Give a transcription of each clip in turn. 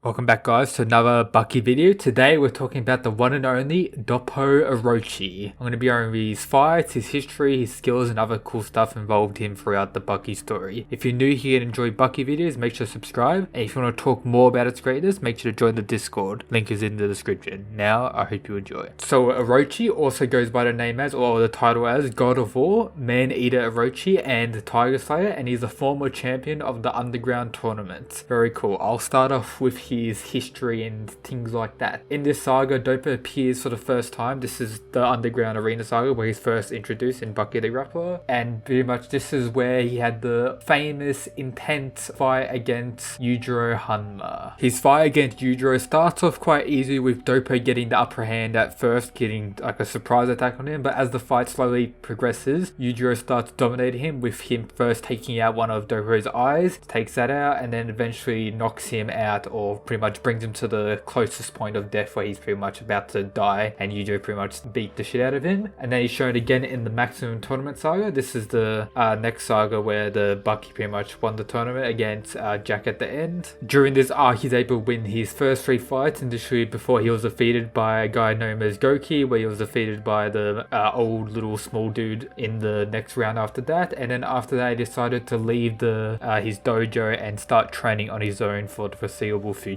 Welcome back guys to another Baki video. Today we're talking about the one and only Doppo Orochi. I'm going to be over his fights, his history, his skills and other cool stuff involved him throughout the Baki story. If you're new here and enjoy Baki videos, make sure to subscribe. And if you want to talk more about its greatness, make sure to join the Discord. Link is in the description. Now I hope you enjoy. So Orochi also goes by the name as, or the title as, God of War, Man-Eater Orochi and Tiger Slayer, and he's a former champion of the Underground tournament. Very cool. I'll start off with his history and things like that. In this saga, Doppo appears for the first time. This is the Underground Arena saga where he's first introduced in Baki the Rapper, and pretty much this is where he had the famous intense fight against Yujiro Hanma. His fight against Yujiro starts off quite easy with Doppo getting the upper hand at first, getting like a surprise attack on him, but as the fight slowly progresses, Yujiro starts dominating him, with him first taking out one of Doppo's eyes, takes that out, and then eventually knocks him out, or pretty much brings him to the closest point of death where he's pretty much about to die, and Yujiro pretty much beat the shit out of him. And then he's shown again in the Maximum Tournament saga. This is the next saga where the Baki pretty much won the tournament against Jack at the end. During this arc, he's able to win his first 3 fights, initially before he was defeated by a guy known as Goki, where he was defeated by the old little small dude in the next round after that. And then after that, he decided to leave the his dojo and start training on his own for the foreseeable future.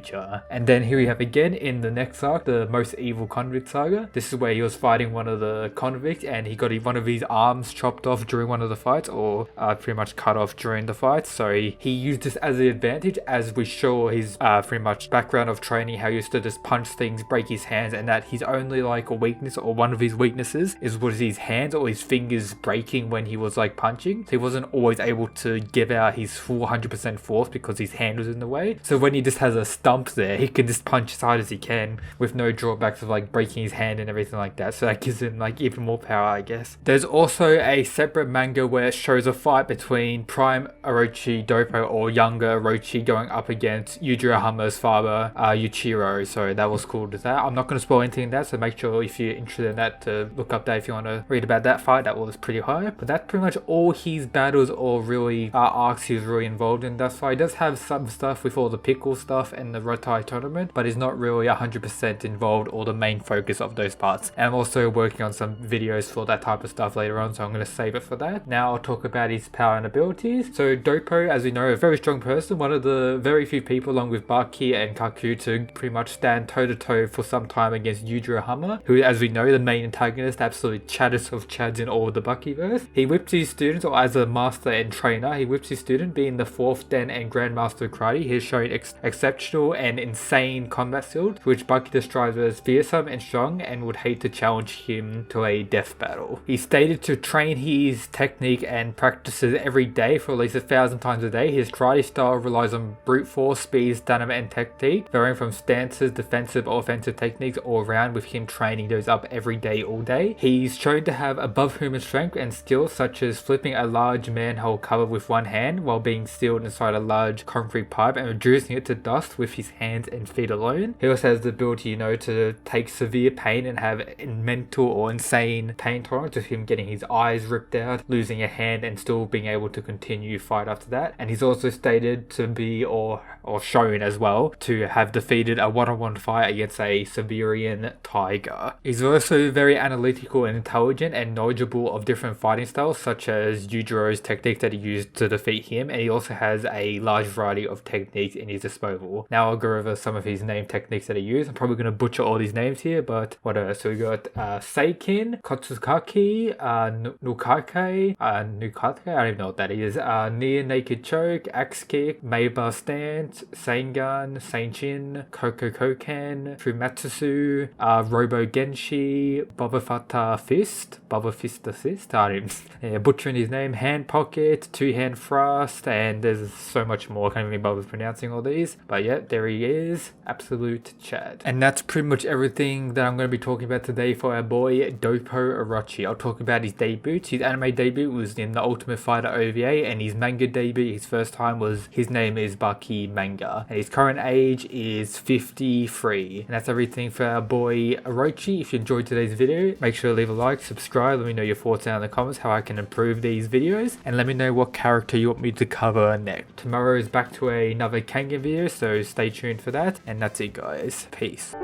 And then here we have again in the next arc, the Most Evil Convict saga. This is where he was fighting one of the convicts and he got one of his arms chopped off during one of the fights, or pretty much cut off during the fight. So he used this as an advantage, as we show his pretty much background of training, how he used to just punch things, break his hands, and that his only like a weakness, or one of his weaknesses, was his hands or his fingers breaking when he was like punching. So he wasn't always able to give out his full 100% force because his hand was in the way. So when he just has a stump there, he can just punch as hard as he can with no drawbacks of like breaking his hand and everything like that. So that gives him like even more power, I guess. There's also a separate manga where it shows a fight between Prime Orochi Doppo, or younger Orochi, going up against Yujiro Hanma's father, Yuichiro. So that was cool to that. I'm not going to spoil anything in that, so make sure if you're interested in that to look up that if you want to read about that fight. That was pretty high. But that's pretty much all his battles or really arcs he was really involved in. That's why he does have some stuff with all the pickle stuff and the Rotai tournament, but he's not really 100% involved or the main focus of those parts. And I'm also working on some videos for that type of stuff later on, so I'm going to save it for that. Now I'll talk about his power and abilities. So Doppo, as we know, a very strong person, one of the very few people along with Baki and Kaku to pretty much stand toe to toe for some time against Yujiro Hanma, who, as we know, the main antagonist, absolutely chaddest of chads in all of the Bakiverse. He whips his students, or as a master and trainer, he whips his student, being the 4th Dan and Grandmaster of Karate. He has shown exceptional and insane combat skills, which Baki describes as fearsome and strong, and would hate to challenge him to a death battle. He's stated to train his technique and practices every day for at least 1,000 times a day. His karate style relies on brute force, speed, stamina and technique, varying from stances, defensive or offensive techniques all around, with him training those up every day, all day. He's shown to have above human strength and skills such as flipping a large manhole cover with one hand while being sealed inside a large concrete pipe and reducing it to dust with his hands and feet alone. He also has the ability, to take severe pain and have mental or insane pain tolerance, with him getting his eyes ripped out, losing a hand and still being able to continue fight after that. And he's also stated to be, or shown as well, to have defeated a one-on-one fight against a Siberian tiger. He's also very analytical and intelligent and knowledgeable of different fighting styles, such as Yujiro's technique that he used to defeat him, and he also has a large variety of techniques in his disposal. Now I'll go over some of his name techniques that he used. I'm probably going to butcher all these names here, but whatever. So we got Seikin, Kotsukaki, Nukake, I don't even know what that is, Near Naked Choke, Axe Kick, Meiba Stance, Sengan, Seinchin, Kokokoken, Fumatsu, Robo Genshi, Bobafata Fist, butchering his name, Hand Pocket, Two Hand Thrust, and there's so much more. I can't even bother pronouncing all these, but yeah, there he is, absolute Chad. And that's pretty much everything that I'm going to be talking about today for our boy Doppo Orochi. I'll talk about his debut. His anime debut was in the Ultimate Fighter OVA, and his manga debut, his first time, was His Name is Baki manga, and his current age is 53. And that's everything for our boy Orochi. If you enjoyed today's video, make sure to leave a like, subscribe, let me know your thoughts down in the comments, how I can improve these videos, and let me know what character you want me to cover next. Tomorrow is back to another Kangen video, so stay tuned for that. And that's it, guys. Peace.